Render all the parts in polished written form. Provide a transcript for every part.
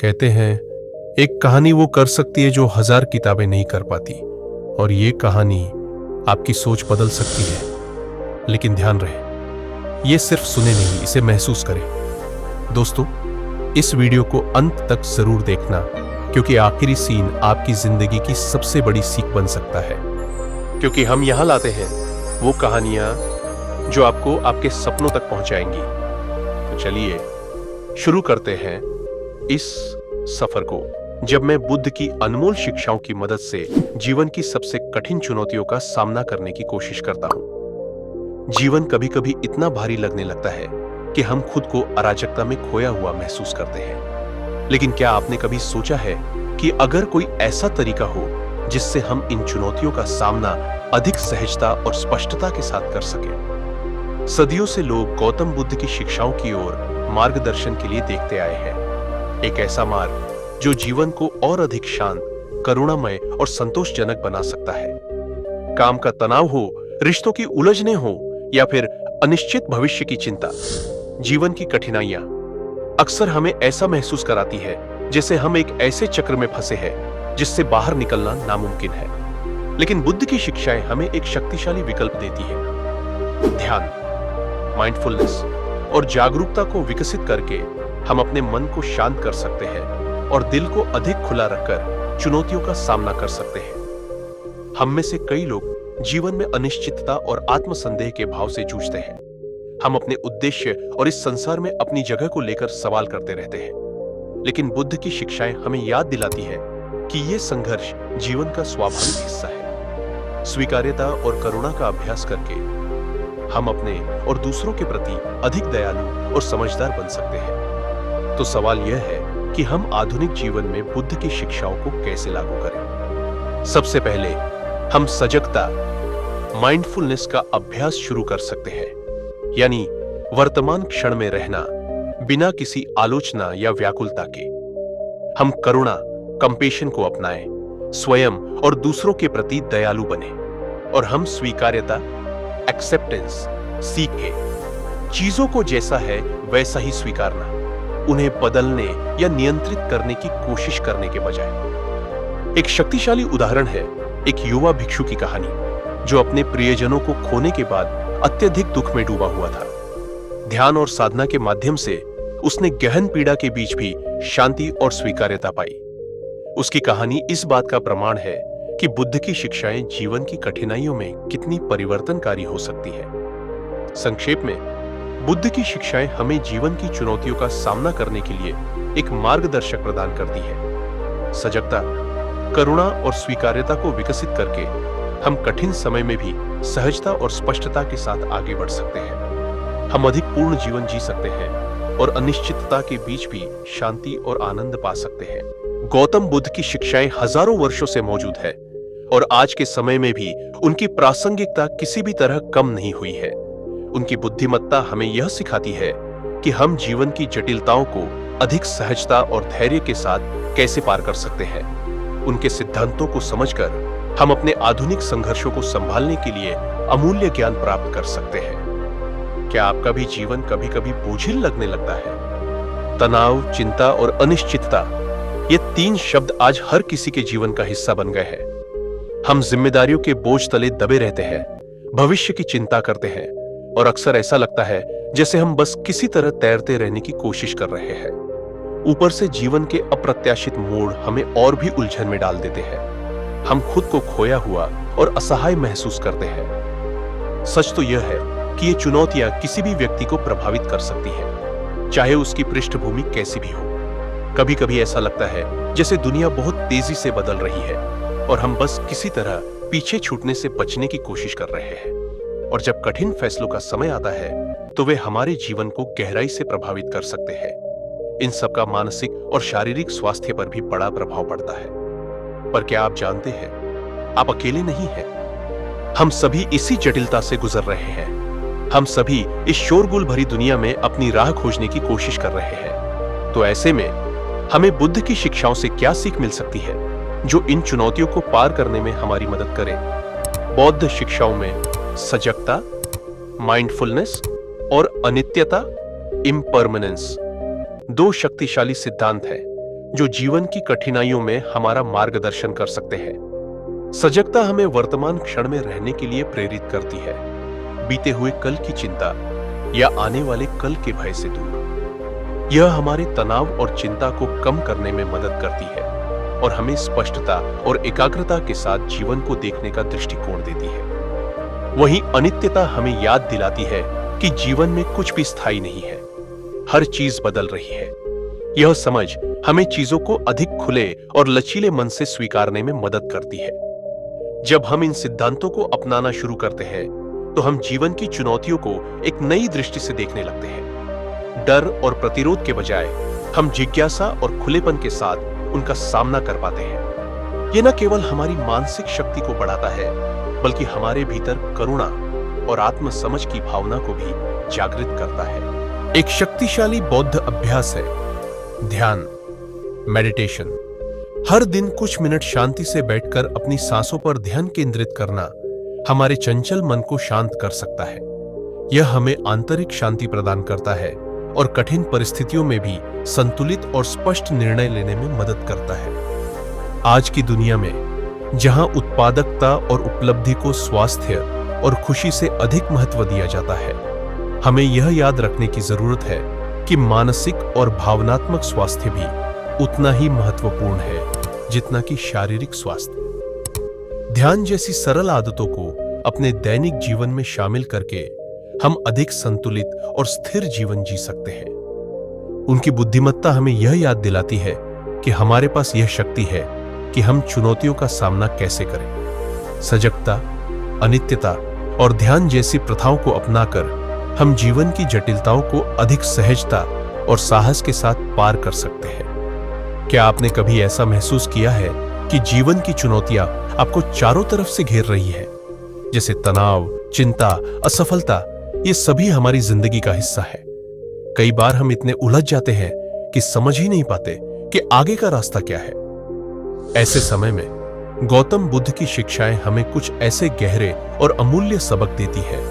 कहते हैं एक कहानी वो कर सकती है जो हजार किताबें नहीं कर पाती, और ये कहानी आपकी सोच बदल सकती है। लेकिन ध्यान रहे, ये सिर्फ सुने नहीं, इसे महसूस करें। दोस्तों, इस वीडियो को अंत तक जरूर देखना, क्योंकि आखिरी सीन आपकी जिंदगी की सबसे बड़ी सीख बन सकता है। क्योंकि हम यहां लाते हैं वो कहानियां जो आपको आपके सपनों तक पहुंचाएंगी। तो चलिए शुरू करते हैं इस सफर को, जब मैं बुद्ध की अनमोल शिक्षाओं की मदद से जीवन की सबसे कठिन चुनौतियों का सामना करने की कोशिश करता हूं। जीवन कभी कभी इतना भारी लगने लगता है कि हम खुद को अराजकता में खोया हुआ महसूस करते हैं। लेकिन क्या आपने कभी सोचा है कि अगर कोई ऐसा तरीका हो जिससे हम इन चुनौतियों का सामना अधिक सहजता और स्पष्टता के साथ कर सकें? सदियों से लोग गौतम बुद्ध की शिक्षाओं की ओर मार्गदर्शन के लिए देखते आए हैं। एक ऐसा मार्ग जो जीवन को और अधिक शांत, करुणामय और संतोषजनक बना सकता है। काम का तनाव हो, रिश्तों की उलझने हो, या फिर अनिश्चित भविष्य की चिंता, जीवन की कठिनाइयां अक्सर हमें ऐसा महसूस कराती है जैसे हम एक ऐसे चक्र में फंसे हैं जिससे बाहर निकलना नामुमकिन है। लेकिन बुद्ध की शिक्षाएं हमें एक शक्तिशाली विकल्प देती है। ध्यान, माइंडफुलनेस और जागरूकता को विकसित करके हम अपने मन को शांत कर सकते हैं और दिल को अधिक खुला रखकर चुनौतियों का सामना कर सकते हैं। हम में से कई लोग जीवन में अनिश्चितता और आत्मसंदेह के भाव से जूझते हैं। हम अपने उद्देश्य और इस संसार में अपनी जगह को लेकर सवाल करते रहते हैं। लेकिन बुद्ध की शिक्षाएं हमें याद दिलाती है कि यह संघर्ष जीवन का स्वाभाविक हिस्सा है। स्वीकार्यता और करुणा का अभ्यास करके हम अपने और दूसरों के प्रति अधिक दयालु और समझदार बन सकते हैं। तो सवाल यह है कि हम आधुनिक जीवन में बुद्ध की शिक्षाओं को कैसे लागू करें? सबसे पहले हम सजगता, माइंडफुलनेस का अभ्यास शुरू कर सकते हैं, यानी वर्तमान क्षण में रहना बिना किसी आलोचना या व्याकुलता के। हम करुणा, कंपेशन को अपनाएं, स्वयं और दूसरों के प्रति दयालु बने, और हम स्वीकार्यता, एक्सेप्टेंस सीखें। चीजों को जैसा है वैसा ही स्वीकारना, उन्हें बदलने या नियंत्रित करने की कोशिश करने के बजाय। एक शक्तिशाली उदाहरण है एक युवा भिक्षु की कहानी, जो अपने प्रियजनों को खोने के बाद अत्यधिक दुख में डूबा हुआ था। ध्यान और साधना के माध्यम से उसने गहन पीड़ा के बीच भी शांति और स्वीकार्यता पाई। उसकी कहानी इस बात का प्रमाण है कि बुद्ध की शिक्षाएं जीवन की कठिनाइयों में कितनी परिवर्तनकारी हो सकती है। संक्षेप में, बुद्ध की शिक्षाएं हमें जीवन की चुनौतियों का सामना करने के लिए एक मार्गदर्शक प्रदान करती है। सजगता, करुणा और स्वीकार्यता को विकसित करके हम कठिन समय में भी सहजता और स्पष्टता के साथ आगे बढ़ सकते हैं। हम अधिक पूर्ण जीवन जी सकते हैं और अनिश्चितता के बीच भी शांति और आनंद पा सकते हैं। गौतम बुद्ध की शिक्षाएं हजारों वर्षों से मौजूद है, और आज के समय में भी उनकी प्रासंगिकता किसी भी तरह कम नहीं हुई है। उनकी बुद्धिमत्ता हमें यह सिखाती है कि हम जीवन की जटिलताओं को अधिक सहजता और धैर्य के साथ कैसे पार कर सकते हैं। उनके सिद्धांतों को समझकर हम अपने आधुनिक संघर्षों को संभालने के लिए अमूल्य ज्ञान प्राप्त कर सकते हैं। क्या आपका भी जीवन कभी कभी बोझिल लगने लगता है? तनाव, चिंता और अनिश्चितता, ये तीन शब्द आज हर किसी के जीवन का हिस्सा बन गए हैं। हम जिम्मेदारियों के बोझ तले दबे रहते हैं, भविष्य की चिंता करते हैं, और अक्सर ऐसा लगता है जैसे हम बस किसी तरह तैरते रहने की कोशिश कर रहे हैं। ऊपर से जीवन के अप्रत्याशित मोड़ हमें और भी उलझन में डाल देते हैं। हम खुद को खोया हुआ और असहाय महसूस करते हैं। सच तो यह है कि ये चुनौतियां किसी भी व्यक्ति को प्रभावित कर सकती हैं, चाहे उसकी पृष्ठभूमि कैसी भी हो। कभी कभी ऐसा लगता है जैसे दुनिया बहुत तेजी से बदल रही है और हम बस किसी तरह पीछे छूटने से बचने की कोशिश कर रहे हैं। और जब कठिन फैसलों का समय आता है तो वे हमारे जीवन को गहराई से प्रभावित कर सकते हैं। इन सब का मानसिक और शारीरिक स्वास्थ्य पर भी बड़ा प्रभाव पड़ता है। पर क्या आप जानते हैं, आप अकेले नहीं हैं। हम सभी इसी जटिलता से गुजर रहे हैं। हम सभी इस शोरगुल भरी दुनिया में अपनी राह खोजने की कोशिश कर रहे हैं। तो ऐसे में हमें बुद्ध की शिक्षाओं से क्या सीख मिल सकती है जो इन चुनौतियों को पार करने में हमारी मदद करे? बौद्ध शिक्षाओं में सजगता, माइंडफुलनेस और अनित्यता, इम्परमानेंस, दो शक्तिशाली सिद्धांत हैं जो जीवन की कठिनाइयों में हमारा मार्गदर्शन कर सकते हैं। सजगता हमें वर्तमान क्षण में रहने के लिए प्रेरित करती है, बीते हुए कल की चिंता या आने वाले कल के भय से दूर। यह हमारे तनाव और चिंता को कम करने में मदद करती है और हमें स्पष्टता और एकाग्रता के साथ जीवन को देखने का दृष्टिकोण देती है। वहीं अनित्यता हमें याद दिलाती है कि जीवन में कुछ भी स्थायी नहीं है, हर चीज बदल रही है। यह समझ हमें चीजों को अधिक खुले और लचीले मन से स्वीकारने में मदद करती है। जब हम इन सिद्धांतों को अपनाना शुरू करते हैं तो हम जीवन की चुनौतियों को एक नई दृष्टि से देखने लगते हैं। डर और प्रतिरोध के बजाय हम जिज्ञासा और खुलेपन के साथ उनका सामना कर पाते हैं। यह न केवल हमारी मानसिक शक्ति को बढ़ाता है, बल्कि हमारे भीतर करुणा और आत्मसमझ की भावना को भी जागृत करता है। एक शक्तिशाली बौद्ध अभ्यास है ध्यान, मेडिटेशन। हर दिन कुछ मिनट शांति से बैठकर अपनी सांसों पर ध्यान केंद्रित करना हमारे चंचल मन को शांत कर सकता है। यह हमें आंतरिक शांति प्रदान करता है और कठिन परिस्थितियों में भी संतुलित और स्पष्ट निर्णय लेने में मदद करता है। आज की दुनिया में जहां उत्पादकता और उपलब्धि को स्वास्थ्य और खुशी से अधिक महत्व दिया जाता है, हमें यह याद रखने की जरूरत है कि मानसिक और भावनात्मक स्वास्थ्य भी उतना ही महत्वपूर्ण है जितना कि शारीरिक स्वास्थ्य। ध्यान जैसी सरल आदतों को अपने दैनिक जीवन में शामिल करके हम अधिक संतुलित और स्थिर जीवन जी सकते हैं। उनकी बुद्धिमत्ता हमें यह याद दिलाती है कि हमारे पास यह शक्ति है कि हम चुनौतियों का सामना कैसे करें। सजगता, अनित्यता और ध्यान जैसी प्रथाओं को अपनाकर हम जीवन की जटिलताओं को अधिक सहजता और साहस के साथ पार कर सकते हैं। क्या आपने कभी ऐसा महसूस किया है कि जीवन की चुनौतियां आपको चारों तरफ से घेर रही है? जैसे तनाव, चिंता, असफलता, ये सभी हमारी जिंदगी का हिस्सा है। कई बार हम इतने उलझ जाते हैं कि समझ ही नहीं पाते कि आगे का रास्ता क्या है। ऐसे समय में गौतम बुद्ध की शिक्षाएं हमें कुछ ऐसे गहरे और अमूल्य सबक देती है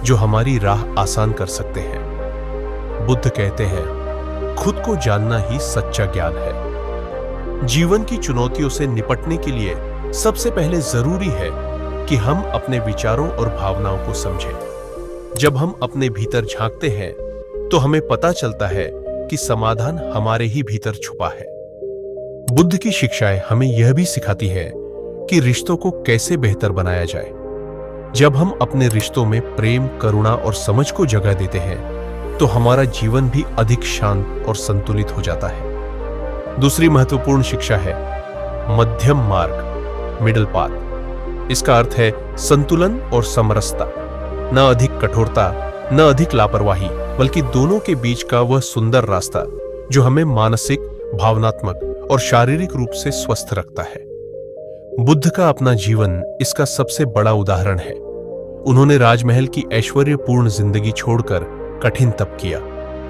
जो हमारी राह आसान कर सकते हैं। बुद्ध कहते हैं, खुद को जानना ही सच्चा ज्ञान है। जीवन की चुनौतियों से निपटने के लिए सबसे पहले जरूरी है कि हम अपने विचारों और भावनाओं को समझें। जब हम अपने भीतर झांकते हैं तो हमें पता चलता है कि समाधान हमारे ही भीतर छुपा है। बुद्ध की शिक्षाएं हमें यह भी सिखाती है कि रिश्तों को कैसे बेहतर बनाया जाए। जब हम अपने रिश्तों में प्रेम, करुणा और समझ को जगह देते हैं तो हमारा जीवन भी अधिक शांत और संतुलित हो जाता है। दूसरी महत्वपूर्ण शिक्षा है मध्यम मार्ग, मिडिल पाथ। इसका अर्थ है संतुलन और समरसता। न अधिक कठोरता, न अधिक लापरवाही, बल्कि दोनों के बीच का वह सुंदर रास्ता जो हमें मानसिक, भावनात्मक और शारीरिक रूप से स्वस्थ रखता है। बुद्ध का अपना जीवन इसका सबसे बड़ा उदाहरण है। उन्होंने राजमहल की ऐश्वर्यपूर्ण जिंदगी छोड़कर कठिन तप किया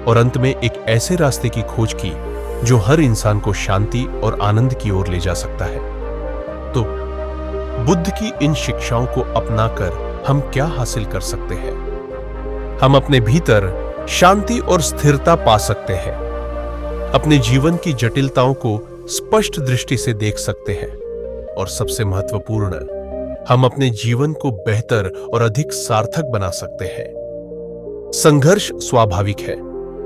और अंत में एक ऐसे रास्ते की खोज की जो हर इंसान को शांति और आनंद की ओर ले जा सकता है। तो बुद्ध की इन शिक्षाओं को अपनाकर हम क्या हासिल कर सकते हैं? हम अपने भीतर शांति और स्थिरता पा सकते हैं, अपने जीवन की जटिलताओं को स्पष्ट दृष्टि से देख सकते हैं और सबसे महत्वपूर्ण, हम अपने जीवन को बेहतर और अधिक सार्थक बना सकते हैं। संघर्ष स्वाभाविक है,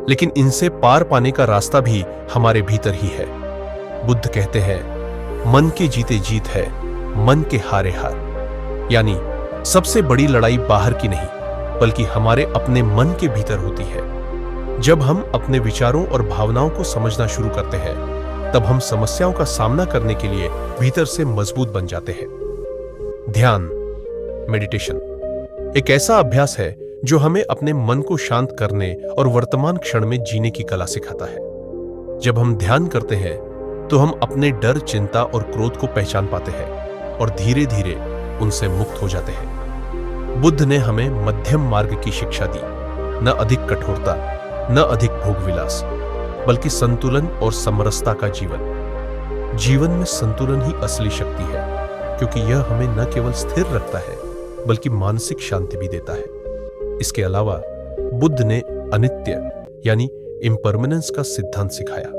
लेकिन इनसे पार पाने का रास्ता भी हमारे भीतर ही है। बुद्ध कहते हैं, मन के जीते जीत है, मन के हारे हार। यानी सबसे बड़ी लड़ाई बाहर की नहीं, बल्कि हमारे अपने मन के भीतर होती है। जब हम अपने विचारों और भावनाओं को समझना शुरू करते हैं, तब हम समस्याओं का सामना करने के लिए भीतर से मजबूत बन जाते हैं। ध्यान, मेडिटेशन एक ऐसा अभ्यास है जो हमें अपने मन को शांत करने और वर्तमान क्षण में जीने की कला सिखाता है। जब हम ध्यान करते हैं तो हम अपने डर, चिंता और क्रोध को पहचान पाते हैं और धीरे धीरे उनसे मुक्त हो जाते हैं। बुद्ध ने हमें मध्यम मार्ग की शिक्षा दी, न अधिक कठोरता, न अधिक भोगविलास, बल्कि संतुलन और समरसता का जीवन। जीवन में संतुलन ही असली शक्ति है, क्योंकि यह हमें न केवल स्थिर रखता है, बल्कि मानसिक शांति भी देता है। इसके अलावा बुद्ध ने अनित्य यानी इम्परमानेंस का सिद्धांत सिखाया।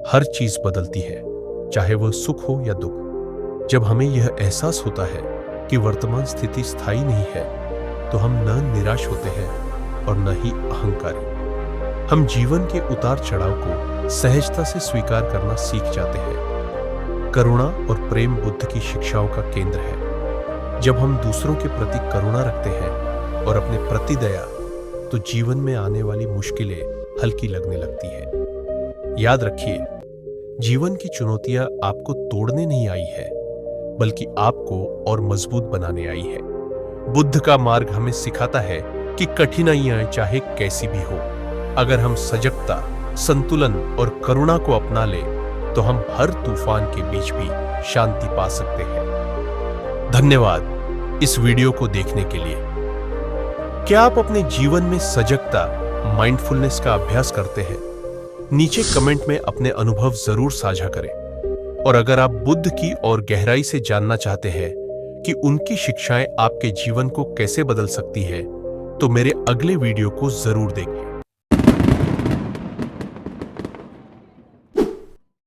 हर चीज बदलती है, चाहे वह सुख हो या दुख। जब हमें यह एहसास होता है कि वर्तमान स्थिति स्थायी नहीं है, तो हम न निराश होते हैं और न ही अहंकारी। हम जीवन के उतार चढ़ाव को सहजता से स्वीकार करना सीख जाते हैं। करुणा और प्रेम बुद्ध की शिक्षाओं का केंद्र है। जब हम दूसरों के प्रति करुणा रखते हैं और अपने प्रति दया, तो जीवन में आने वाली मुश्किलें हल्की लगने लगती है। याद रखिए, जीवन की चुनौतियां आपको तोड़ने नहीं आई है, बल्कि आपको और मजबूत बनाने आई है। बुद्ध का मार्ग हमें सिखाता है कि कठिनाइयां चाहे कैसी भी हो, अगर हम सजगता, संतुलन और करुणा को अपना ले, तो हम हर तूफान के बीच भी शांति पा सकते हैं। धन्यवाद इस वीडियो को देखने के लिए। क्या आप अपने जीवन में सजगता, माइंडफुलनेस का अभ्यास करते हैं? नीचे कमेंट में अपने अनुभव जरूर साझा करें। और अगर आप बुद्ध की और गहराई से जानना चाहते हैं कि उनकी शिक्षाएं आपके जीवन को कैसे बदल सकती है, तो मेरे अगले वीडियो को जरूर देखें।